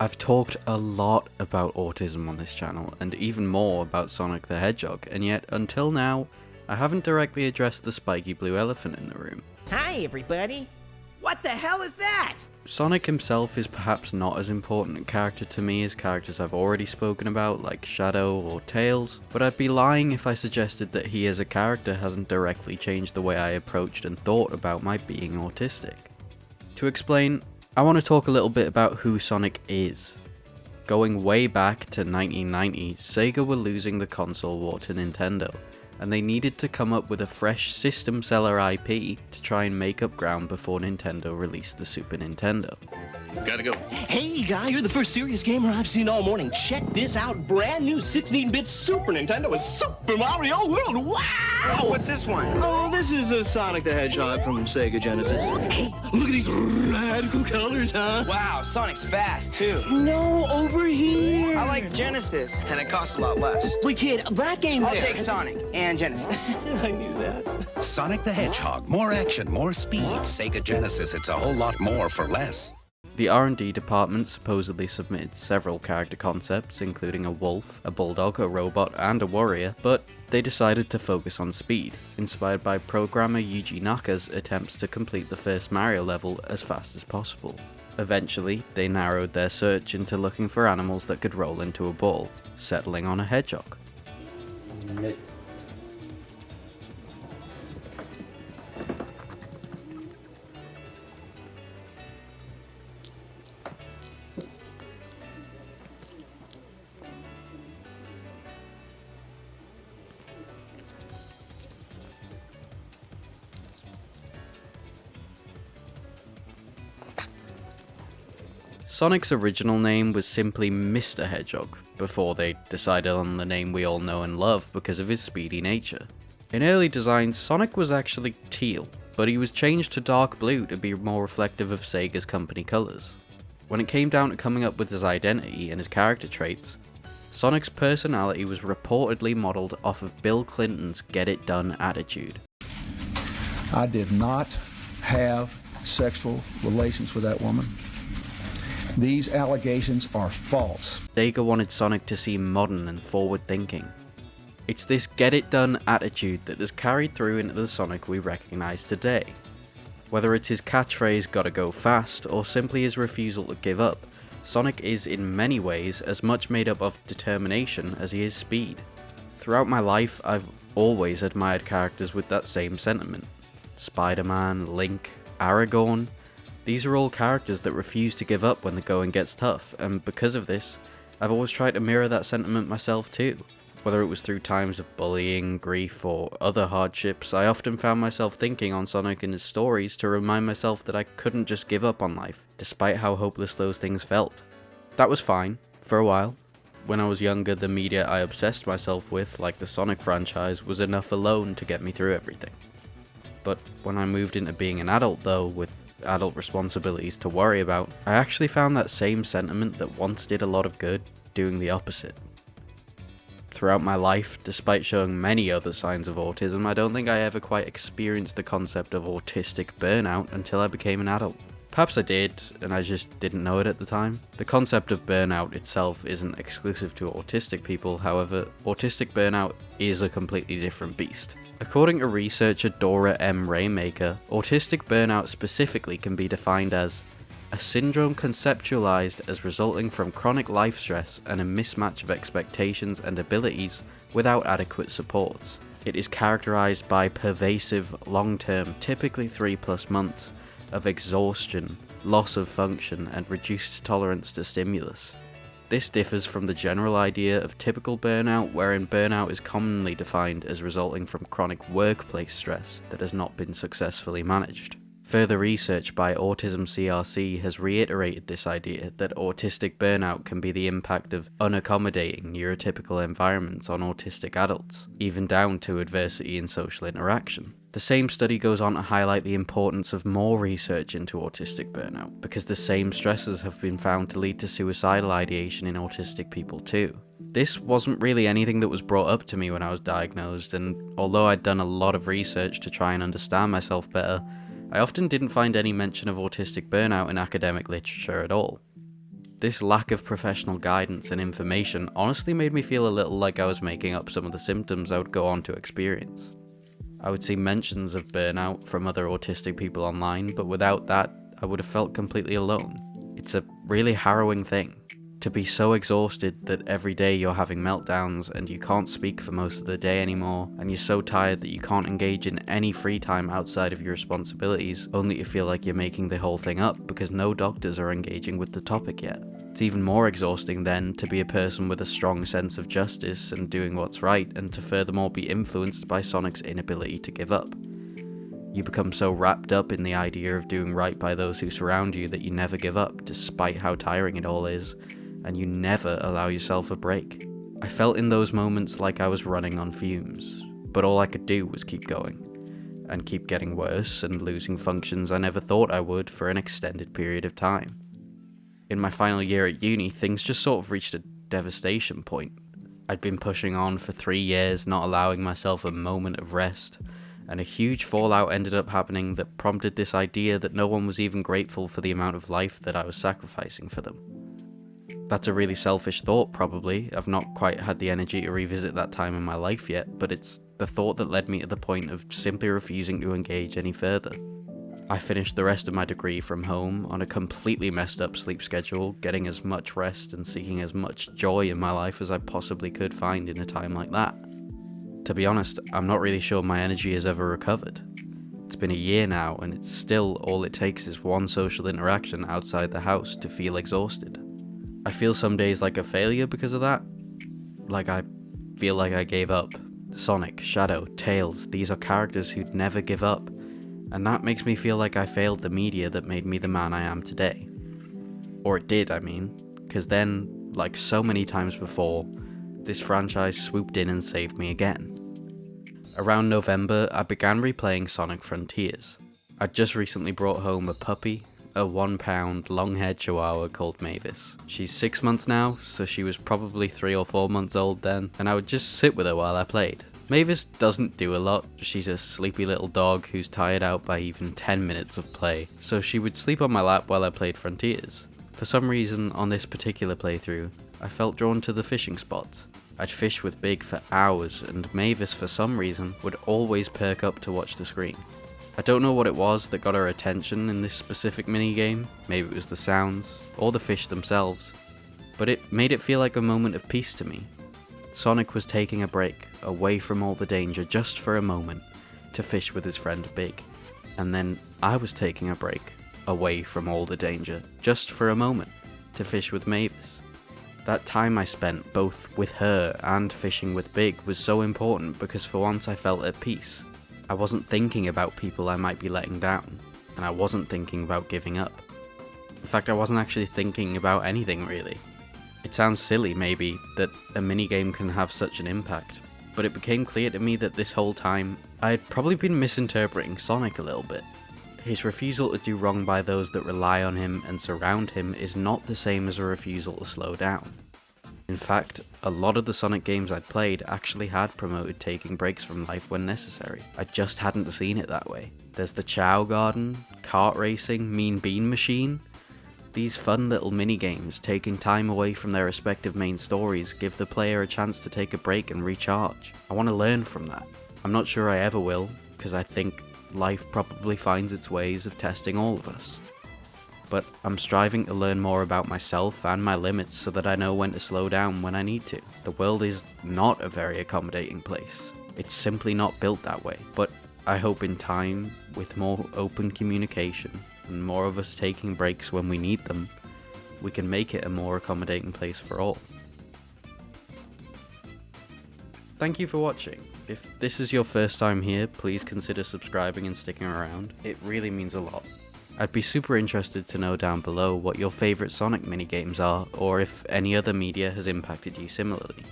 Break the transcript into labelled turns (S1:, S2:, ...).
S1: I've talked a lot about autism on this channel, and even more about Sonic the Hedgehog, and yet, until now, I haven't directly addressed the spiky blue elephant in the room.
S2: Hi, everybody! What the hell is that?
S1: Sonic himself is perhaps not as important a character to me as characters I've already spoken about, like Shadow or Tails, but I'd be lying if I suggested that he as a character hasn't directly changed the way I approached and thought about my being autistic. To explain, I want to talk a little bit about who Sonic is. Going way back to 1990, Sega were losing the console war to Nintendo, and they needed to come up with a fresh system seller IP to try and make up ground before Nintendo released the Super Nintendo.
S3: Gotta go. Hey, guy, you're the first serious gamer I've seen all morning. Check this out. Brand new 16-bit Super Nintendo with Super Mario World. Wow!
S4: Oh, what's this one?
S3: Oh, this is a Sonic the Hedgehog from Sega Genesis. Hey, look at these radical colors, huh?
S4: Wow, Sonic's fast, too.
S3: No, over here.
S4: I like Genesis, and it costs a lot less.
S3: Wait, kid, that game
S4: I'll
S3: there.
S4: take Sonic and Genesis.
S3: I knew that.
S5: Sonic the Hedgehog. More action, more speed. Sega Genesis, it's a whole lot more for less.
S1: The R&D department supposedly submitted several character concepts, including a wolf, a bulldog, a robot, and a warrior, but they decided to focus on speed, inspired by programmer Yuji Naka's attempts to complete the first Mario level as fast as possible. Eventually, they narrowed their search into looking for animals that could roll into a ball, settling on a hedgehog. Sonic's original name was simply Mr. Hedgehog, before they decided on the name we all know and love because of his speedy nature. In early designs, Sonic was actually teal, but he was changed to dark blue to be more reflective of Sega's company colours. When it came down to coming up with his identity and his character traits, Sonic's personality was reportedly modelled off of Bill Clinton's get it done attitude.
S6: I did not have sexual relations with that woman. These allegations are false.
S1: Sega wanted Sonic to seem modern and forward-thinking. It's this get-it-done attitude that has carried through into the Sonic we recognise today. Whether it's his catchphrase "gotta go fast" or simply his refusal to give up, Sonic is in many ways as much made up of determination as he is speed. Throughout my life, I've always admired characters with that same sentiment. Spider-Man, Link, Aragorn. These are all characters that refuse to give up when the going gets tough, and because of this, I've always tried to mirror that sentiment myself too. Whether it was through times of bullying, grief, or other hardships, I often found myself thinking on Sonic and his stories to remind myself that I couldn't just give up on life, despite how hopeless those things felt. That was fine, for a while. When I was younger, the media I obsessed myself with, like the Sonic franchise, was enough alone to get me through everything. But when I moved into being an adult though, with adult responsibilities to worry about, I actually found that same sentiment that once did a lot of good, doing the opposite. Throughout my life, despite showing many other signs of autism, I don't think I ever quite experienced the concept of autistic burnout until I became an adult. Perhaps I did, and I just didn't know it at the time. The concept of burnout itself isn't exclusive to autistic people, however, autistic burnout is a completely different beast. According to researcher Dora M. Raymaker, autistic burnout specifically can be defined as a syndrome conceptualized as resulting from chronic life stress and a mismatch of expectations and abilities without adequate supports. It is characterized by pervasive, long-term, typically 3+ months, of exhaustion, loss of function, and reduced tolerance to stimulus. This differs from the general idea of typical burnout, wherein burnout is commonly defined as resulting from chronic workplace stress that has not been successfully managed. Further research by Autism CRC has reiterated this idea that autistic burnout can be the impact of unaccommodating neurotypical environments on autistic adults, even down to adversity in social interaction. The same study goes on to highlight the importance of more research into autistic burnout, because the same stresses have been found to lead to suicidal ideation in autistic people too. This wasn't really anything that was brought up to me when I was diagnosed, and although I'd done a lot of research to try and understand myself better, I often didn't find any mention of autistic burnout in academic literature at all. This lack of professional guidance and information honestly made me feel a little like I was making up some of the symptoms I would go on to experience. I would see mentions of burnout from other autistic people online, but without that, I would have felt completely alone. It's a really harrowing thing. To be so exhausted that every day you're having meltdowns and you can't speak for most of the day anymore, and you're so tired that you can't engage in any free time outside of your responsibilities, only to feel like you're making the whole thing up because no doctors are engaging with the topic yet. It's even more exhausting then to be a person with a strong sense of justice and doing what's right, and to furthermore be influenced by Sonic's inability to give up. You become so wrapped up in the idea of doing right by those who surround you that you never give up, despite how tiring it all is, and you never allow yourself a break. I felt in those moments like I was running on fumes, but all I could do was keep going, and keep getting worse and losing functions I never thought I would for an extended period of time. In my final year at uni, things just sort of reached a devastation point. I'd been pushing on for 3 years, not allowing myself a moment of rest, and a huge fallout ended up happening that prompted this idea that no one was even grateful for the amount of life that I was sacrificing for them. That's a really selfish thought, probably. I've not quite had the energy to revisit that time in my life yet, but it's the thought that led me to the point of simply refusing to engage any further. I finished the rest of my degree from home on a completely messed up sleep schedule, getting as much rest and seeking as much joy in my life as I possibly could find in a time like that. To be honest, I'm not really sure my energy has ever recovered. It's been a year now, and it's still all it takes is one social interaction outside the house to feel exhausted. I feel some days like a failure because of that. Like I feel like I gave up. Sonic, Shadow, Tails, these are characters who'd never give up. And that makes me feel like I failed the media that made me the man I am today. Or it did, I mean. Because then, like so many times before, this franchise swooped in and saved me again. Around November, I began replaying Sonic Frontiers. I'd just recently brought home a puppy, a 1-pound long-haired chihuahua called Mavis. She's 6 months now, so she was probably 3 or 4 months old then, and I would just sit with her while I played. Mavis doesn't do a lot. She's a sleepy little dog who's tired out by even 10 minutes of play, so she would sleep on my lap while I played Frontiers. For some reason, on this particular playthrough, I felt drawn to the fishing spots. I'd fish with Big for hours, and Mavis, for some reason, would always perk up to watch the screen. I don't know what it was that got her attention in this specific minigame. Maybe it was the sounds, or the fish themselves, but it made it feel like a moment of peace to me. Sonic was taking a break, away from all the danger, just for a moment, to fish with his friend Big. And then I was taking a break, away from all the danger, just for a moment, to fish with Mavis. That time I spent both with her and fishing with Big was so important because for once I felt at peace. I wasn't thinking about people I might be letting down, and I wasn't thinking about giving up. In fact, I wasn't actually thinking about anything really. It sounds silly maybe that a minigame can have such an impact, but it became clear to me that this whole time I had probably been misinterpreting Sonic a little bit. His refusal to do wrong by those that rely on him and surround him is not the same as a refusal to slow down. In fact, a lot of the Sonic games I'd played actually had promoted taking breaks from life when necessary. I just hadn't seen it that way. There's the Chow Garden, kart racing, Mean Bean Machine. These fun little mini-games, taking time away from their respective main stories, give the player a chance to take a break and recharge. I want to learn from that. I'm not sure I ever will, because I think life probably finds its ways of testing all of us. But I'm striving to learn more about myself and my limits so that I know when to slow down when I need to. The world is not a very accommodating place. It's simply not built that way. But I hope in time, with more open communication and more of us taking breaks when we need them, we can make it a more accommodating place for all. Thank you for watching. If this is your first time here, please consider subscribing and sticking around. It really means a lot. I'd be super interested to know down below what your favourite Sonic minigames are, or if any other media has impacted you similarly.